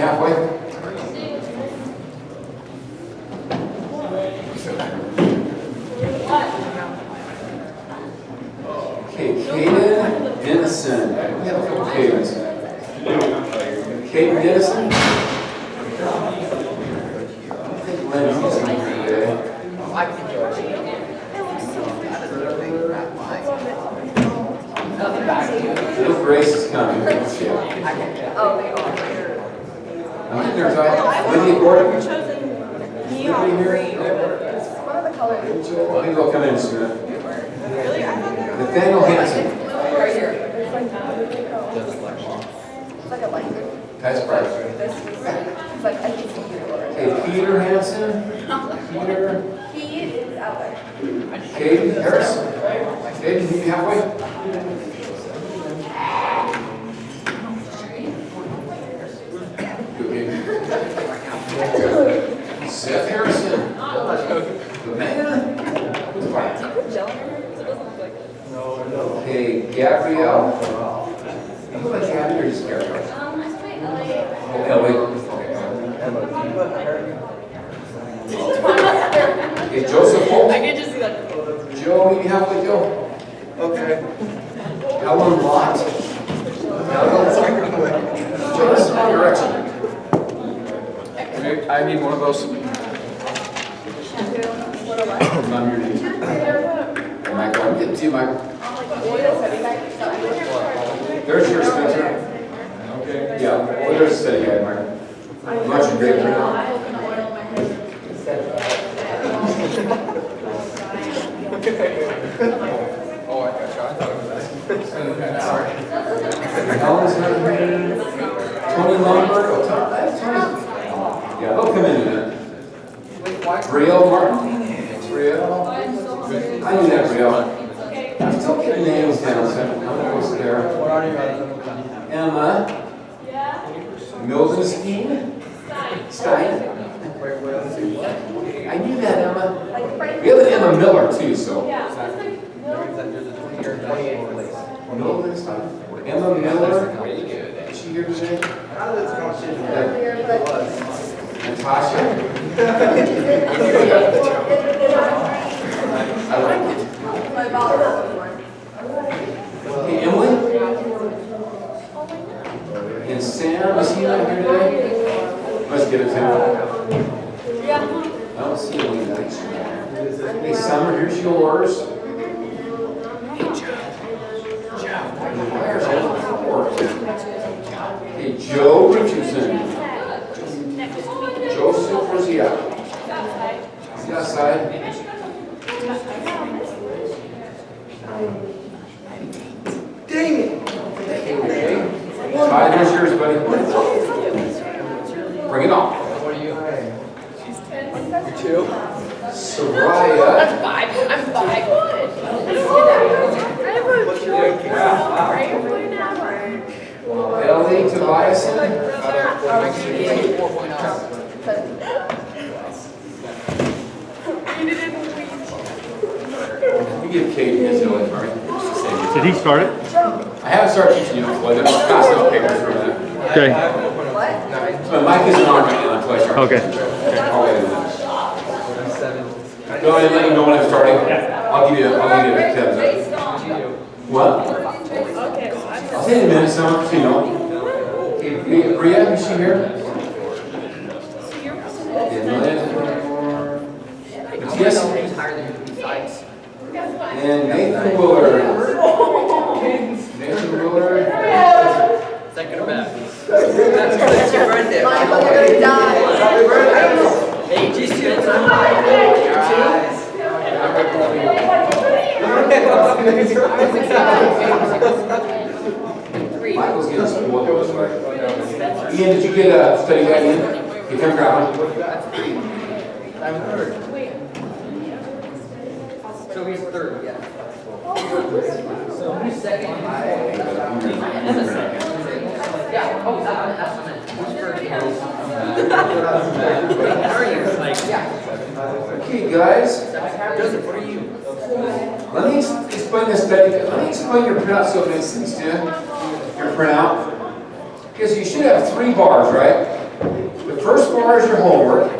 halfway. Okay, Caden Dennison. We have a couple Cadens. Caden Dennison. I think Lindsay's in here today. Little Grace is coming. Oh, they are. I think there's Lydia Gordon. Neon green. What are the colors? I think they'll come in soon. Really? I thought they were. Nathaniel Hansen. Right here. It's like a light. That's right. This is like, I can see you. Okay, Peter Hansen. Peter. He is out there. Caden Harrison. Caden, meet me halfway. Seth Harrison. The man. Okay, Gabrielle. Who about Gabby or just Gabrielle? Oh, Ellie. Okay, Joseph Holt. I can just see that. Joe, meet me halfway, Joe. Okay. Ellen Lott. Joe, this is my direction. I need one of those. None of your needs. Michael, I'm getting to you, Michael. There's your Spencer. Okay. Yeah, well, there's a steady guy, Michael. Much great for now. Oh, I got you. I thought it was that. Sorry. Helen's not here. Tony Lundberg. Oh, Tony. Yeah, they'll come in a minute. Brielle Martin. Brielle. I knew that, Brielle. I'm still getting names down, so I'm almost there. Emma. Mildenstein. Stein. I knew that, Emma. We have an Emma Miller, too, so. Mildenstein. Emma Miller. Is she here today? Natasha. I like it. Okay, Emily. And Sam, is he not here today? Let's give it to him. I don't see Emily tonight. Hey, Summer, here's yours. Hey, Joe Richardson. Joseph, where's he at? Is he outside? Dang it! Okay. Ty, there's yours, buddy. Bring it on. What are you? She's 10. You're 2? Soraya. I'm 5. I'm 5. What's your weight? Ellie Tobiason. We give Kate his Ellie, right? Did he start it? I haven't started teaching you, but I'm passing out papers for a minute. Okay. So Mike isn't on right now until I start. Okay. I'll wait a minute. Go ahead and let you know when I'm starting. I'll give you a heads up. What? I'll say in a minute, Summer, so you know. Okay, Bria, is she here? Yes. And Nathan Willard. Nathan Willard. Second or back? That's your birthday. Michael, you're gonna die. Happy birthday. Hey, G students. Michael's getting some work this way. Ian, did you get a study guide in? You come grab one. I'm third. So he's third, yeah. So who's second? Yeah, oh, that's what I meant. Who's first? How are you? Like, yeah. Okay, guys. Joseph, what are you? Let me explain this study. Let me explain your printout so it makes sense to you. Your printout. Because you should have 3 bars, right? first bar is your homework.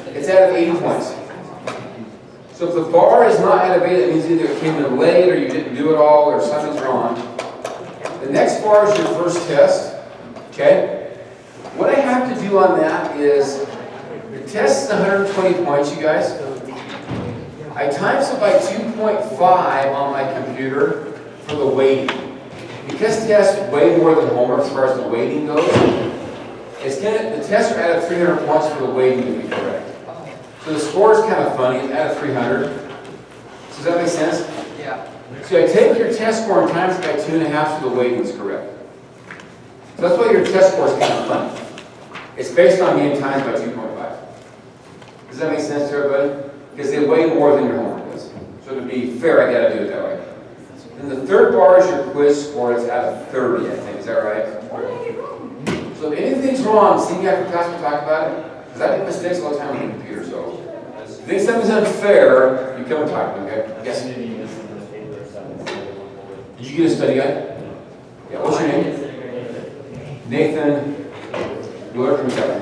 It's out of 80 points. So if the bar is not out of 8, that means either it came in late or you didn't do it all or something's wrong. The next bar is your first test. Okay? What I have to do on that is, the test is 120 points, you guys. I times it by 2.5 on my computer for the weighting. Because tests way more than homework as far as the weighting goes, the tests are out of 300 points for the weighting to be correct. So the score is kind of funny, it's out of 300. Does that make sense? Yeah. So I take your test score and times it by 2.5 so the weighting is correct. So that's why your test score is kind of funny. It's based on being times by 2.5. Does that make sense to everybody? Because they weigh more than your homework does. So to be fair, I gotta do it that way. And the third bar is your quiz score. It's out of 30, I think. Is that right? So if anything's wrong, see me after class, we'll talk about it. Because I make mistakes all the time on the computer, so. If you think something's unfair, you come and talk to me, okay? Yes? Did you get a study guide? Yeah, what's your name? Nathan. You'll learn from each other.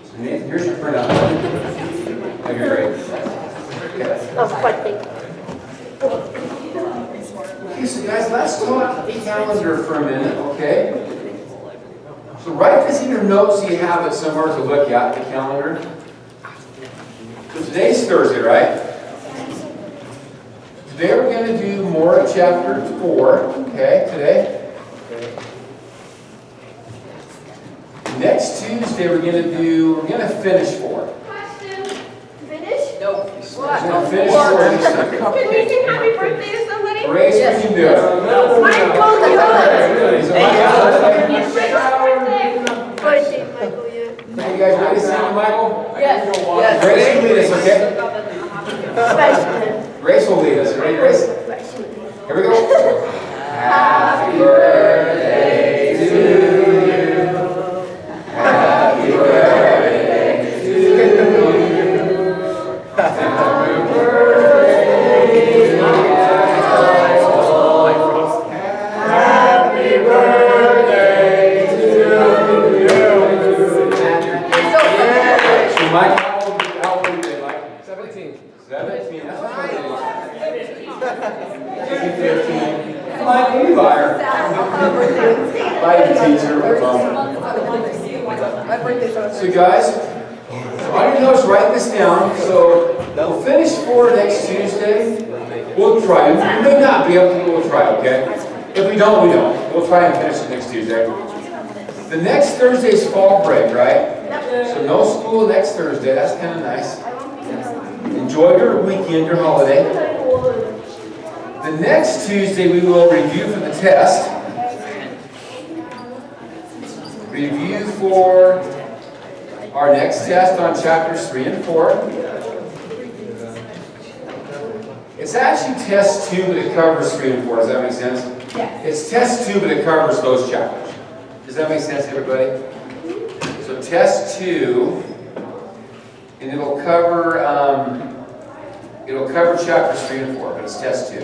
So Nathan, here's your printout. Oh, you're great. Okay. Oh, quite big. Okay, so guys, let's talk calendar for a minute, okay? So write this in your notes so you have it somewhere to look at, the calendar. So today's Thursday, right? Today we're going to do more of chapter 4, okay, today. Next Tuesday we're going to finish 4. Finish? Nope. We're going to finish 4 this Sunday. Can we sing happy birthday to somebody? Grace, we can do it. Michael, do it. So Michael, Birthday, Michael, yeah. you guys ready to sing, Michael? Yes. Yes. Grace will lead us, okay? Freshman. Grace will lead us. Ready, Grace? Freshman. Here we go. Happy birthday to you. Happy birthday to you. Happy birthday, Michael. Happy birthday to you. So Mike, how old are you today, Mike? 17. 17, that's fine. Maybe 15. Come on, you liar. Bye, the teacher. My birthday's So guys, on your notes, write this down. So we'll finish 4 next Tuesday. We'll try. We may not be able to, but we'll try, okay? If we don't, we don't. We'll try and finish it next Tuesday. The next Thursday's fall break, right? So no school next Thursday. That's kind of nice. Enjoy your weekend, your holiday. The next Tuesday we will review for the test. Review for our next test on chapters 3 and 4. It's actually test 2, but it covers 3 and 4. Does that make sense? Yeah. It's test 2, but it covers those chapters. Does that make sense, everybody? So test 2, and it'll cover chapters 3 and 4, but it's test 2.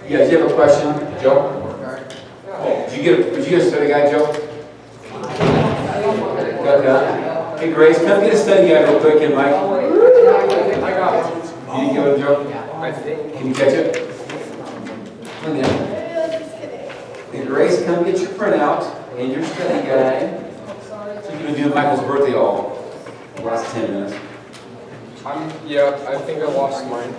Yeah, do you have a question, Joe? Did you get a study guide, Joe? Got that? Hey, Grace, come get a study guide real quick, and Mike. I got one. You didn't get it, Joe? I think. Can you catch it? Come in. Hey, Grace, come get your printout and your study guide. So you're going to do Michael's birthday all the last 10 minutes. Yeah, I think I lost mine.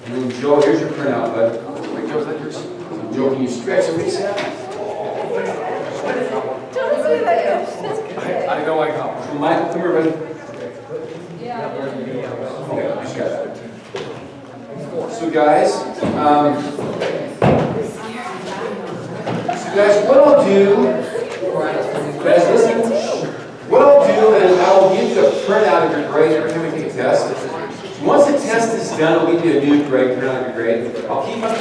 And then Joe, here's your printout, bud. Wait, Joe, is that yours? So Joe, can you stretch and reach out? I know I got one. So Michael, come here, buddy. Okay, just got that. So guys, what I'll do, guys, listen. What I'll do is I will give you a printout of your grade every time we take a test. Once the test is done, I'll give you a new grade, printout of your grade. I'll keep on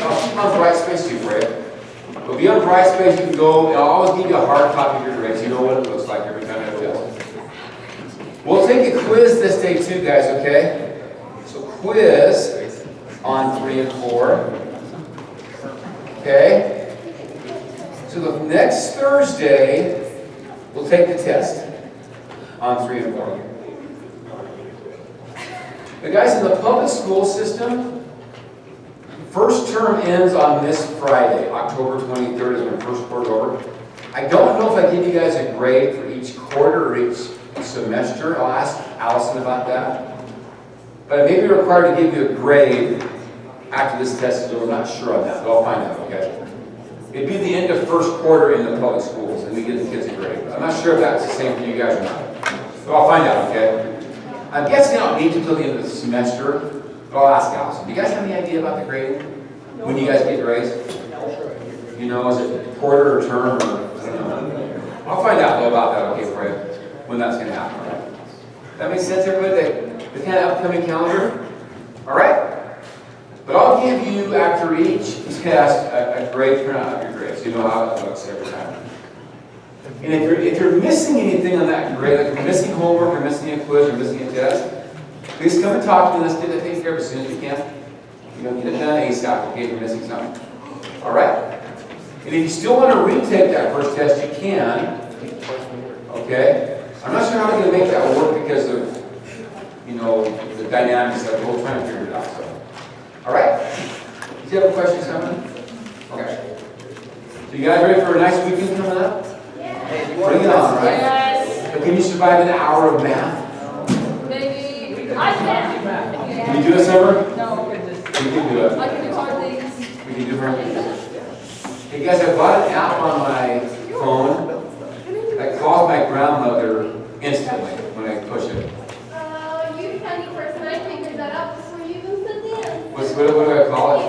Brightspace too for you. It'll be on Brightspace. You can go. I'll always give you a hard copy of your grade, so you know what it looks like every time I have a test. We'll take a quiz this day too, guys. Okay? So quiz on 3 and 4. Okay? So the next Thursday, we'll take the test on 3 and 4. The guys in the public school system, first term ends on this Friday, October 23rd is when first quarter over. I don't know if I give you guys a grade for each quarter or each semester. I'll ask Allison about that. But I may be required to give you a grade after this test is over. I'm not sure on that, but I'll find out, okay? It'd be the end of first quarter in the public schools, and we give the kids a grade. I'm not sure if that's the same for you guys or not. But I'll find out, okay? I'm guessing I don't need to until the end of the semester, but I'll ask Allison. Do you guys have any idea about the grading? When you guys get grades? You know, is it quarter or term or, I don't know. I'll find out though about that, okay, for you, when that's going to happen, all right? That makes sense, everybody? The kind of upcoming calendar? All right? But I'll give you, after each test, a grade printout of your grades. So you know how it looks every time. And if you're missing anything on that grade, like you're missing homework, or missing a quiz, or missing a test, please come and talk to me. Let's get that taken care of as soon as we can. You know, get it done ASAP, okay, if you're missing something. All right? And if you still want to retake that first test, you can. Okay? I'm not sure how I'm going to make that work because of, you know, the dynamics of it. We'll try and figure it out. So. All right? Do you have questions coming? Okay. So you guys ready for a nice weekend coming up? Bring it on, right? Yes. But can you survive an hour of math? Maybe. I can. Can you do it, Summer? No. We can do it. I can do hard things. We can do hard things. Hey guys, I bought an app on my phone that calls my grandmother instantly when I push it. You funny person, I figured that out before you even said that. What do I call it?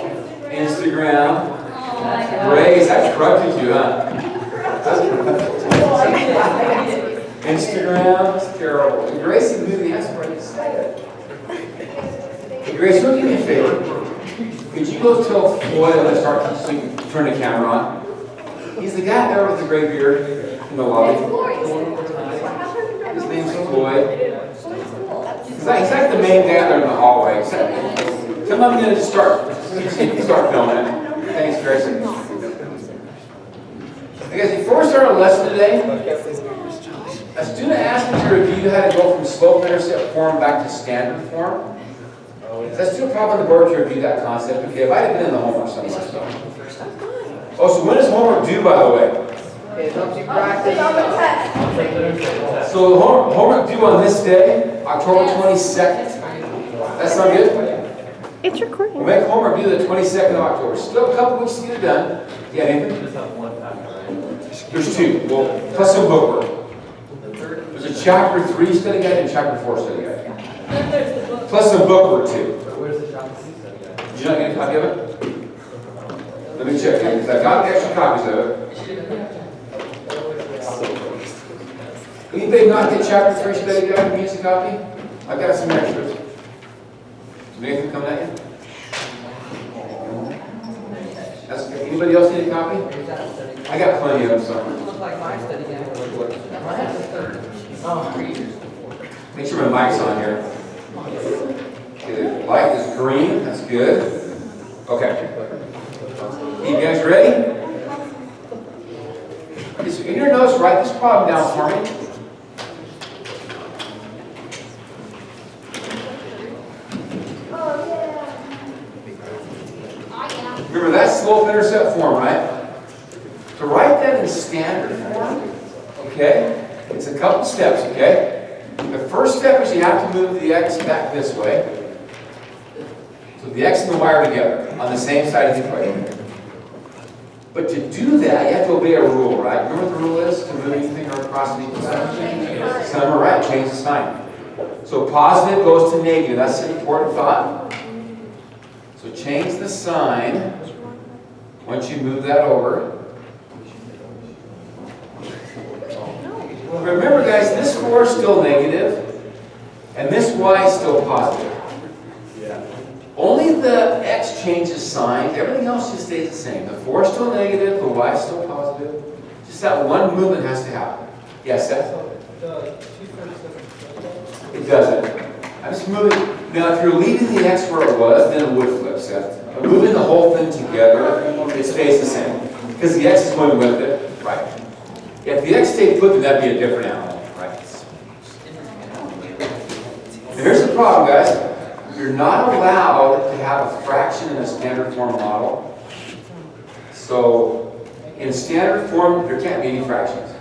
Instagram. Oh my God. Grace, I corrupted you, huh? Instagram, it's terrible. And Grace can do the answer right excited. Hey Grace, will you do me a favor? Could you go tell Floyd when I start so you can turn the camera on? He's the guy there with the gray beard in the lobby. His name's Floyd. He's like the main guy there in the hallway. Come on, I'm going to start filming it. Thanks, Grace. Hey guys, before we start our lesson today, a student asked me to review how to go from slope intercept form back to standard form. That's still probably on the board to review that concept. Okay, if I had been in the homework somewhere. So. Oh, so when is homework due, by the way? It helps you practice. So the homework due on this day, October 22nd. That sound good? It's recording. We'll make homework due the 22nd of October. Still a couple weeks to get it done. Yeah, Nathan? There's 2. Well, plus some bookwork. There's a chapter 3 study guide and chapter 4 study guide. Then there's the book. Plus some bookwork too. Where's the shop study guide? Did you not get a copy of it? Let me check it, because I got extra copies of it. Anybody not get chapter 3 study guide? Can you use a copy? I've got some extras. Is Nathan coming at you? That's okay. Anybody else need a copy? I got plenty of them, so. Looks like my study guide. Mine's the third. Oh, 3 years. Make sure my mic's on here. Okay, the light is green, that's good. Okay. You guys ready? Okay, so in your notes, write this problem down for me. Remember, that's slope intercept form, right? To write that in standard form, okay, it's a couple steps, okay? The first step is you have to move the x back this way. So the x and the y are together on the same side of the equation. But to do that, you have to obey a rule, right? Remember what the rule is to move anything across an equal sign? Some are right, change the sign. So positive goes to negative. That's an important thought. So change the sign once you move that over. Remember, guys, this 4 is still negative, and this y is still positive. Only the x changes sign. Everything else just stays the same. The 4 is still negative, the y is still positive. Just that one movement has to happen. Yes, Seth? It doesn't. I'm just moving. Now, if you're leaving the x where it was, then it would flip, Seth. But moving the whole thing together, it stays the same. Because the x is going with it. If the x stayed put, then that'd be a different animal, right? And here's the problem, guys. You're not allowed to have a fraction in a standard form model. So in standard form, there can't be any fractions.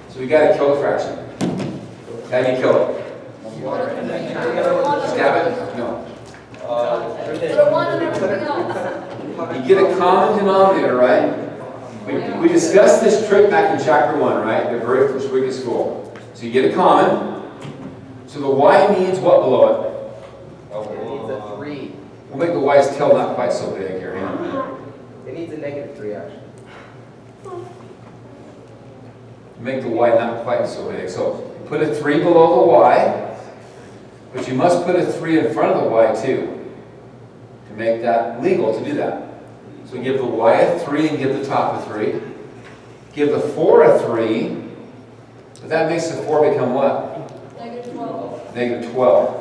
So we got to kill the fraction. How do you kill it? Stab it? No. Put a 1 on everything else. You get a common denominator, right? We discussed this trick back in chapter 1, right? The very first week of school. So you get a common. So the y needs what below it? It needs a 3. We'll make the y's tail not quite so big here. Hang on. It needs a -3, actually. Make the y not quite so big. So put a 3 below the y, but you must put a 3 in front of the y too, to make that legal to do that. So give the y a 3 and give the top a 3. Give the 4 a 3, but that makes the 4 become what? -12. -12.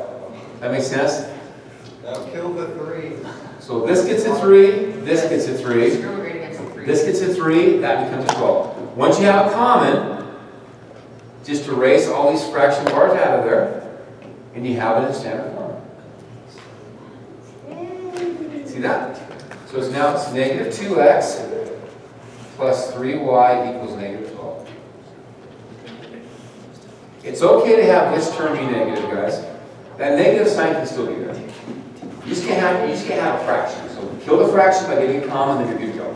That makes sense? Now kill the 3. So this gets a 3, this gets a 3, this gets a 3, that becomes a 12. Once you have a common, just erase all these fraction bars out of there, and you have it in standard form. See that? So it's now it's -2x plus 3y equals -12. It's okay to have this term be negative, guys. That negative sign can still be there. You just can't have a fraction. So kill the fraction by getting a common, then you're good to go.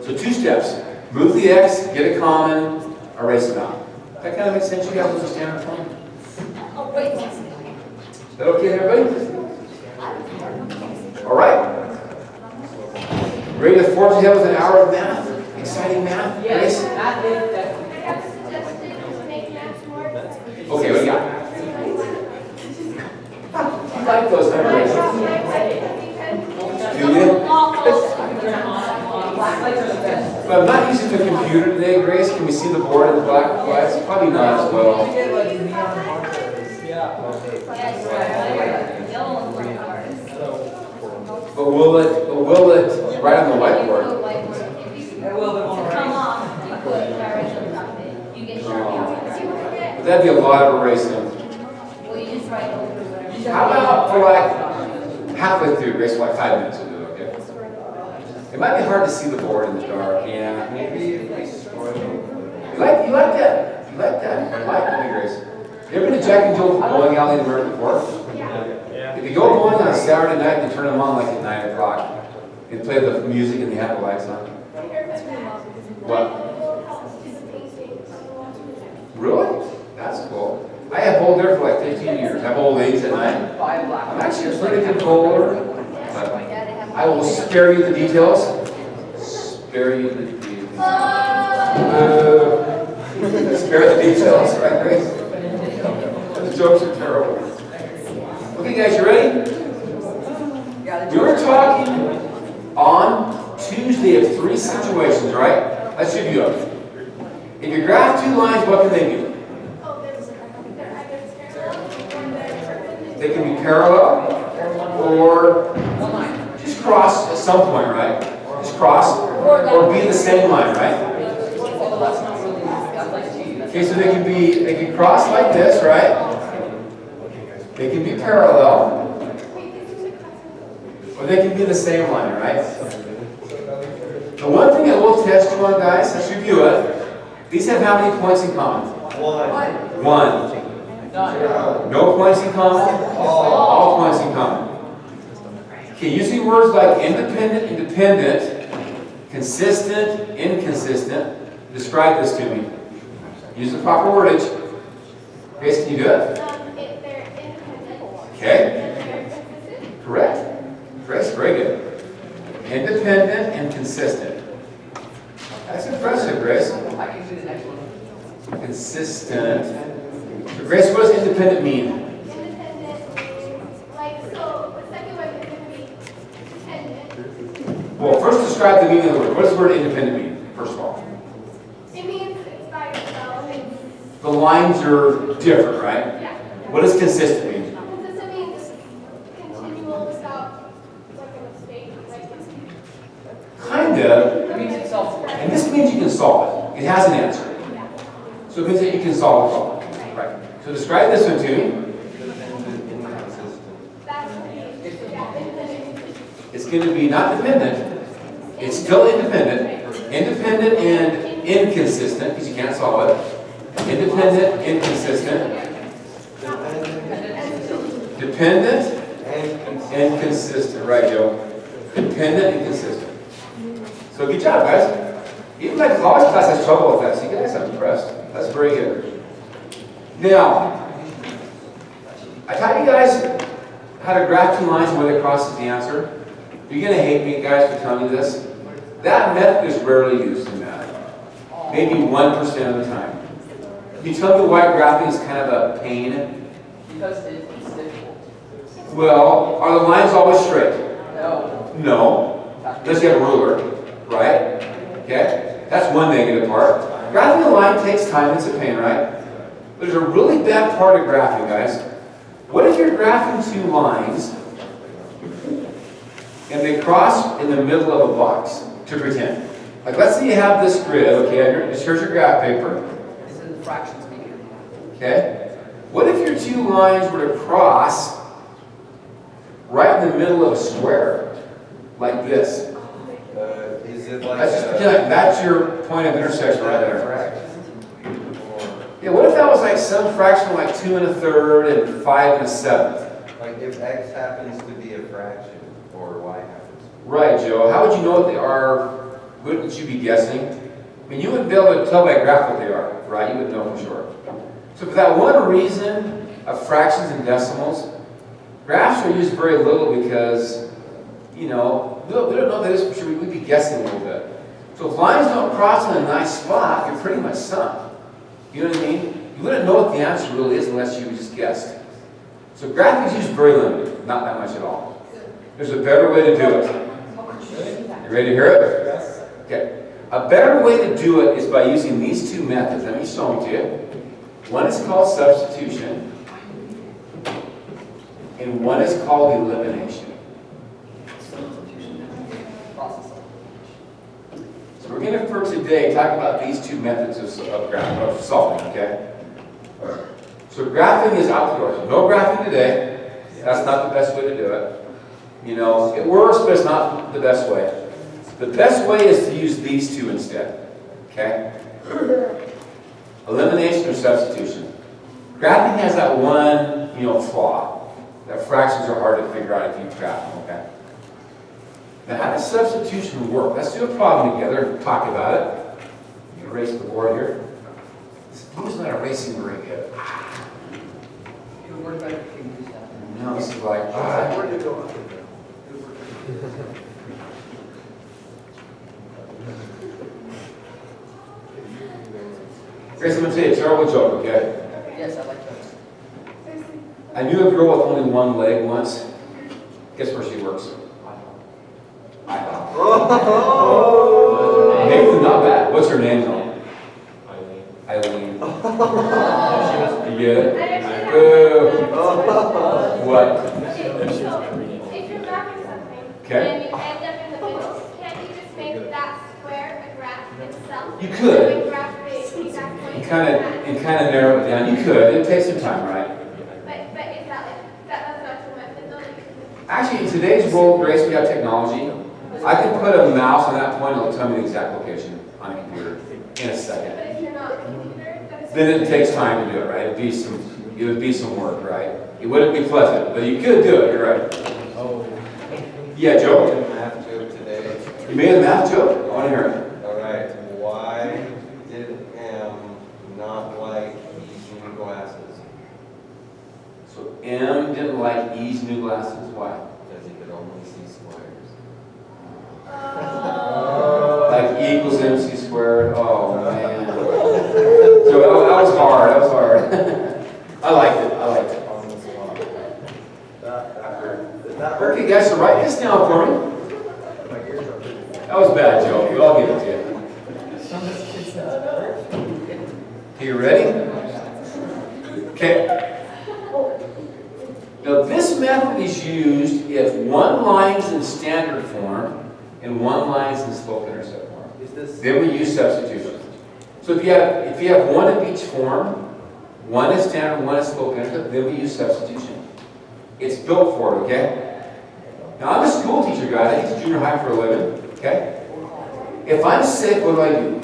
So 2 steps. Move the x, get a common, erase it out. That kind of makes sense. You guys with the standard form. Oh, wait. Is that okay, everybody? All right. Ready to forge ahead with an hour of math? Exciting math? Grace? I have suggested to make math more exciting. Okay, what do you got? I like those numbers. Do you? But I'm not using the computer today, Grace. Can we see the board in the black and white? Probably not as well. But will it right on the whiteboard? Come off, you put directions on it. You get Sharpie. But that'd be a lot of erasing. Well, you just write over whatever. How about for like halfway through, Grace, for like 5 minutes we'll do it, okay? It might be hard to see the board in the dark. Yeah. Maybe if we start over. You like that? You like that? I like that, Grace. You ever been to Jack and Jill's bowling alley in American Fork? If you go bowling on a Saturday night, they turn them on like at 9 o'clock. They play the music and they have the lights on. What? Really? That's cool. I have bowled there for like 15 years. I bowl ladies at night. I'm actually a pretty good bowler, but I will spare you the details. Spare you the details. Spare the details, right, Grace? The jokes are terrible. Okay, guys, you ready? We were talking on Tuesday of 3 situations, right? Let's review them. If you graph 2 lines, what can they do? They can be parallel or just cross at some point, right? Just cross or be the same line, right? Okay, so they can cross like this, right? They can be parallel or they can be the same line, right? The one thing I will test you on, guys, let's review it. These have how many points in common? 1. No points in common? All points in common. Okay, using words like independent, independent, consistent, inconsistent, describe this to me. Use the proper wordage. Grace, can you do it? If they're independent. Okay. They're consistent. Correct. Grace, very good. Independent and consistent. That's impressive, Grace. I can do the next one. Consistent. So Grace, what does independent mean? Independent means, like, so the second one is going to be dependent. Well, first describe the meaning of the word. What does the word independent mean, first of all? It means it's by itself. The lines are different, right? Yeah. What does consistent mean? Consistent means continual without, like, a mistake. Like, Kind of. And this means you can solve it. It has an answer. So it means that you can solve the problem. Right. So describe this one to me. That's It's going to be not dependent. It's still independent. Independent and inconsistent, because you can't solve it. Independent, inconsistent. Dependent and consistent. Right, Joe. Dependent and consistent. So good job, guys. Even my college class has trouble with that, so you guys are impressed. That's very good. Now, I taught you guys how to graph two lines where they cross is the answer. You're going to hate me, guys, for telling you this. That method is rarely used in math. Maybe 1% of the time. Can you tell me why graphing is kind of a pain? Because it's difficult. Well, are the lines always straight? No. No. Unless you have a ruler, right? Okay? That's one negative part. Graphing a line takes time, it's a pain, right? There's a really bad part of graphing, guys. What if you're graphing two lines and they cross in the middle of a box, to pretend? Like, let's say you have this grid, okay? Here's your graph paper. It's in the fractions medium. Okay? What if your two lines were to cross right in the middle of a square, like this? Is it like Let's just pretend like that's your point of intersection right there. Yeah, what if that was like some fraction like 2 1/3 and 5 1/7? Like if X happens to be a fraction or Y happens to Right, Joe. How would you know what they are? Wouldn't you be guessing? I mean, you wouldn't be able to tell by graph what they are, right? You would know for sure. So for that one reason of fractions and decimals, graphs are used very little because, you know, we don't know that is for sure. We'd be guessing a little bit. So if lines don't cross in a nice spot, you're pretty much sunk. You know what I mean? You wouldn't know what the answer really is unless you just guessed. So graphing is used very limited, not that much at all. There's a better way to do it. You ready to hear it? Yes. Okay. A better way to do it is by using these two methods. Let me show them to you. One is called substitution, and one is called elimination. So we're going to, for today, talk about these two methods of solving, okay? So graphing is outdoors. No graphing today. That's not the best way to do it. You know, it works, but it's not the best way. The best way is to use these two instead, okay? Elimination or substitution. Graphing has that one, flaw. That fractions are hard to figure out if you graph them, okay? Now, how does substitution work? Let's do a problem together and talk about it. Erase the board here. Who's not erasing very good? It would work better if you use that. Now this is like, Where did it go? Grace, I'm going to tell you a terrible joke, okay? Yes, I like those. I knew a girl with only one leg once. Guess where she works? Nathan, not bad. What's her name, though? Eileen. You get it? Boo. What? If you're graphing something Okay. and you end up in the middle, can't you just make that square a graph itself? You could. Like graph the exact point. You kind of narrow it down. You could. It takes some time, right? But is that like that's not your method though? Actually, in today's world, Grace, we have technology. I can put a mouse on that point, it'll tell me the exact location on a computer in a second. But if you're not a computer, that's Then it takes time to do it, right? It would be some work, right? It wouldn't be pleasant, but you could do it, you're right. Oh. Yeah, I Joe? did a math joke today. You made a math joke? I want to hear it. All right. Why did M not like E's new glasses? So M didn't like E's new glasses, why? Because he could only see squares. Like E equals MC squared, oh man. So that was hard, I liked it. Okay guys, so write this down for me. That was bad, Joe. We all give it to you. Okay, you ready? Okay. Now this method is used if one line's in standard form and one line's in slope-intercept form. Then we use substitution. So if you have one of each form, one is standard, one is slope input, then we use substitution. It's built for it, okay? Now I'm a school teacher, guys. I teach junior high for a living, okay? If I'm sick, what do?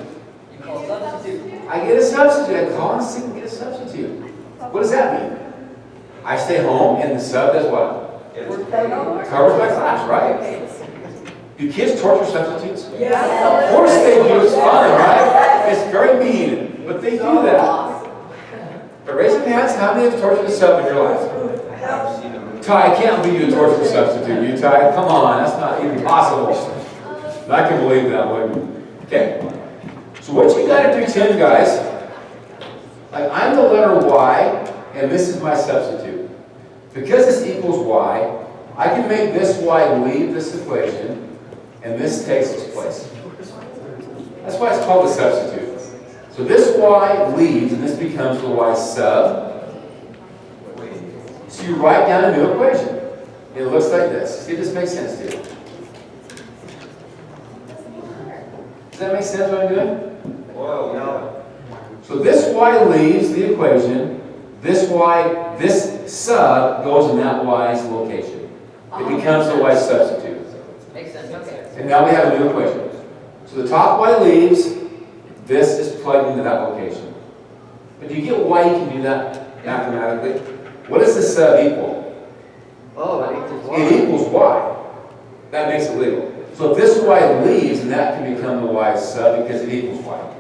You call substitute. I get a substitute. I call in sick and get a substitute. What does that mean? I stay home and the sub does what? Covers my class, right? Do kids torture substitutes? Yeah. Of course they do. It's fun, right? It's very mean, but they do that. But raise your hands, how many have tortured a sub in your life? I've seen them. Ty, I can't believe you tortured a substitute. You, Ty? Come on, that's not even possible. I can believe that one. Okay. So what you got to do, Tim, guys, like I'm the letter Y, and this is my substitute. Because this equals Y, I can make this Y leave this equation, and this takes its place. That's why it's called a substitute. So this Y leaves, and this becomes the Y sub. So you write down a new equation. It looks like this. See if this makes sense to you. Does that make sense what I'm doing? Whoa, yeah. So this Y leaves the equation. This Y, this sub goes in that Y's location. It becomes the Y substitute. Makes sense, okay. And now we have a new equation. So the top Y leaves. This is plugged into that location. But do you get why you can do that mathematically? What does the sub equal? Oh, it equals It equals Y. That makes it legal. So if this Y leaves, then that can become the Y sub because it equals Y.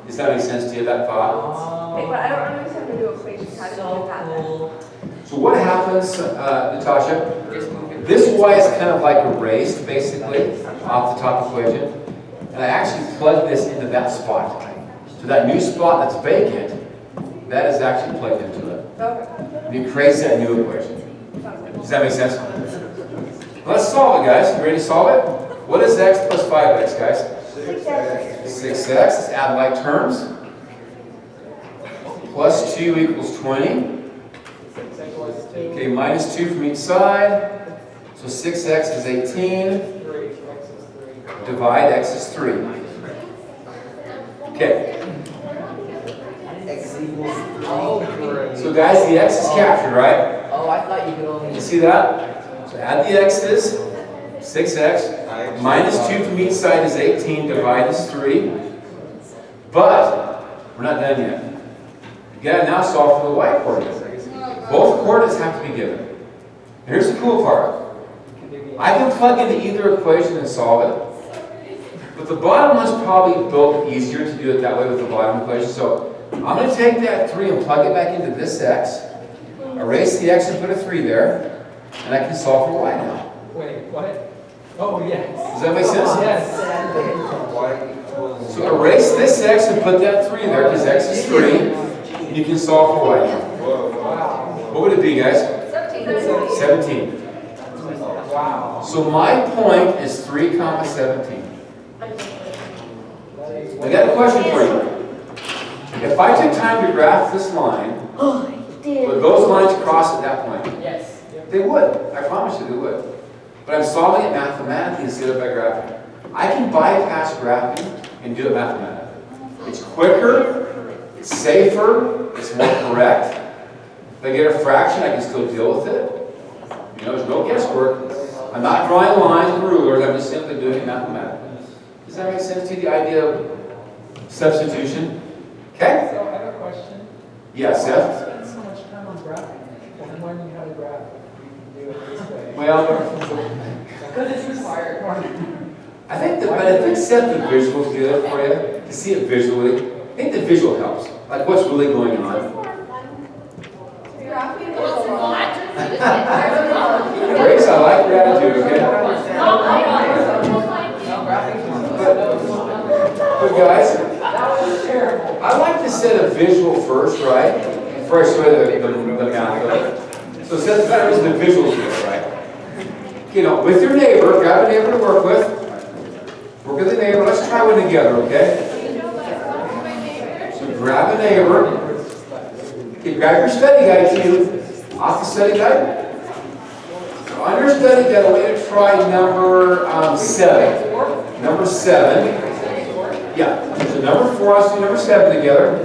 Does that make sense to you, that thought? Hey, but I don't understand the new equations. How do you do that then? So what happens, Natasha? Just move it. This Y is kind of like erased, basically, off the top equation. And I actually plug this into that spot. So that new spot that's vacant, that is actually plugged into it. Okay. And it creates that new equation. Does that make sense? Let's solve it, guys. You ready to solve it? What is x plus 5x, guys? 6x. Let's add like terms. Plus 2 equals 20. Okay, minus 2 from each side. So 6x is 18. Divide, x is 3. Okay. X equals 3. So guys, the x is captured, right? Oh, I thought you could only. You see that? So add the x's. 6x. Minus 2 from each side is 18. Divide is 3. But we're not done yet. You gotta now solve for the y coordinate. Both coordinates have to be given. Here's the cool part. I can plug into either equation and solve it. But the bottom one's probably built easier to do it that way with the bottom equation. So I'm going to take that 3 and plug it back into this x. Erase the x and put a 3 there. And I can solve for y now. Wait, what? Oh, yes. Does that make sense? Yes. Y equals. So erase this x and put that 3 there because x is 3. And you can solve for y now. Whoa, wow. What would it be, guys? 17. Wow. So my point is 3 comma 17. I got a question for you. If I took time to graph this line, would those lines cross at that point? Yes. They would. I promise you they would. But I'm solving it mathematically instead of by graphing. I can bypass graphing and do it mathematically. It's quicker, it's safer, it's more correct. If I get a fraction, I can still deal with it. You know, there's no guesswork. I'm not drawing lines with rulers, I'm just simply doing it mathematically. Does that make sense to you, the idea of substitution? Okay? So I have a question. Yes, Why Seth? spend so much time on graphing? I'm learning how to graph. We can do it this way. Well, Because it's required. I think the benefit, Seth, the visual's good for you, to see it visually. I think the visual helps, like what's really going on. Grace, I like your attitude, okay? But guys, I like to set a visual first, right? Before I show you the math of it. So Seth, that is the visual here, right? You know, with your neighbor, grab a neighbor to work with. Work with a neighbor, let's try one together, okay? So grab a neighbor. Okay, grab your study guide too. Off the study guide. So on your study guide, I want you to try number 7. Number 7. Yeah, so number 4. 4, let's do number 7 together.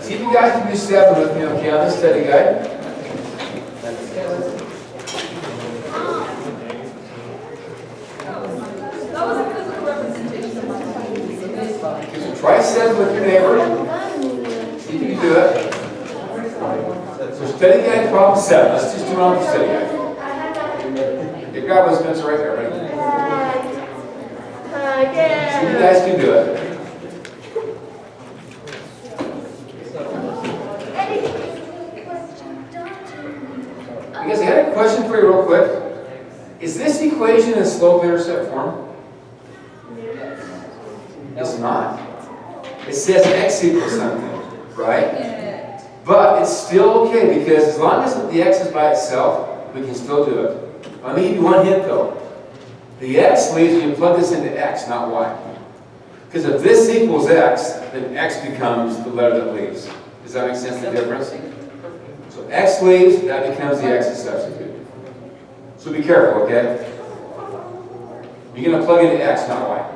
See if you guys can do 7 with me, okay, on this study guide. That was a physical representation of my Okay, so try 7 with your neighbor. See if you can do it. So study guide problem 7. Let's just do it on the study guide. Okay, grab those pencils right there, ready? See if you guys can do it. I guess I had a question for you real quick. Is this equation in slope-intercept form? It's not. It says x equals something, right? But it's still okay because as long as the x is by itself, we can still do it. Let me give you one hint though. The x leaves when you plug this into x, not y. Because if this equals x, then x becomes the letter that leaves. Does that make sense, the difference? So x leaves, that becomes the x's substitute. So be careful, okay? You're going to plug into x, not y.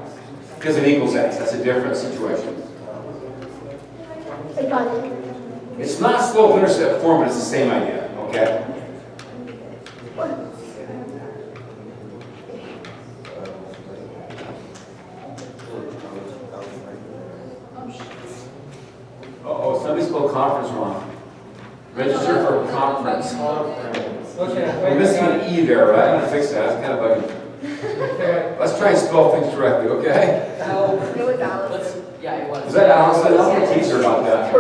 Because it equals x. That's a different situation. It's not slope-intercept form, but it's the same idea, okay? Uh-oh, somebody spelled conference wrong. Register for conference. Okay, We're missing an E there, right? I'm going to fix that. It's kind of bugging. Okay. Let's try and spell things correctly, okay? It was Alex. Yeah, it was. Is that Allison? I'm going to teach her about that.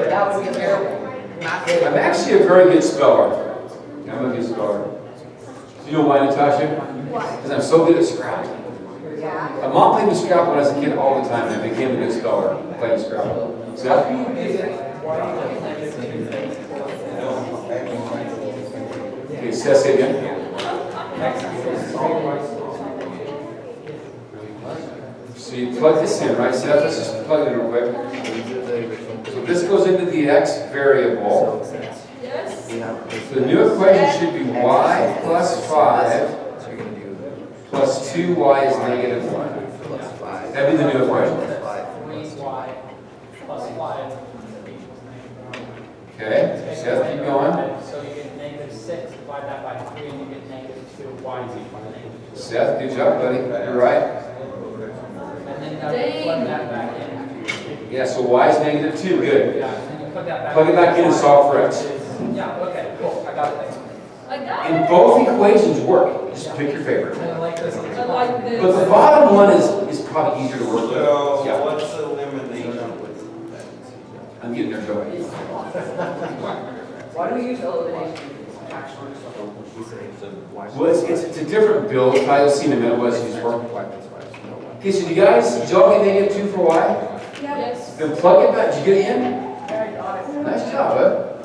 That would be terrible. I'm actually a very good speller. I'm a good speller. Do you know why, Natasha? Why? Because I'm so good at Scrabble. Yeah. My mom played me Scrabble when I was a kid all the time, and I became a good speller playing Scrabble. Seth? Okay, Seth, say again. So you plug this in, right, Seth? Let's just plug it in real quick. So this goes into the x variable. Yes. So the new equation should be y plus 5 plus 2y is negative 1. That'd be the new equation. 3y plus 5. Okay, Seth, keep going. So you get negative 6, divide that by 3, and you get negative 2y is equal to negative 2. Seth, good job, buddy. You're right. And then now you plug that back in. Yeah, so y is negative 2. Good. Yeah, and then you plug that back Plug it back in and solve for x. Yeah, okay, cool. I got it. I got And it. both equations work. Just pick your favorite. I like this. I like this. But the bottom one is probably easier to work with. So Yeah, what's the elimination? I'm getting there, Joey. Why do we use elimination? Well, it's a different build. You'll see in a minute what it's used for. Okay, so did y'all get negative 2 for y? Yes. Then plug it back. Did you get it in? I got it. Nice job, bud.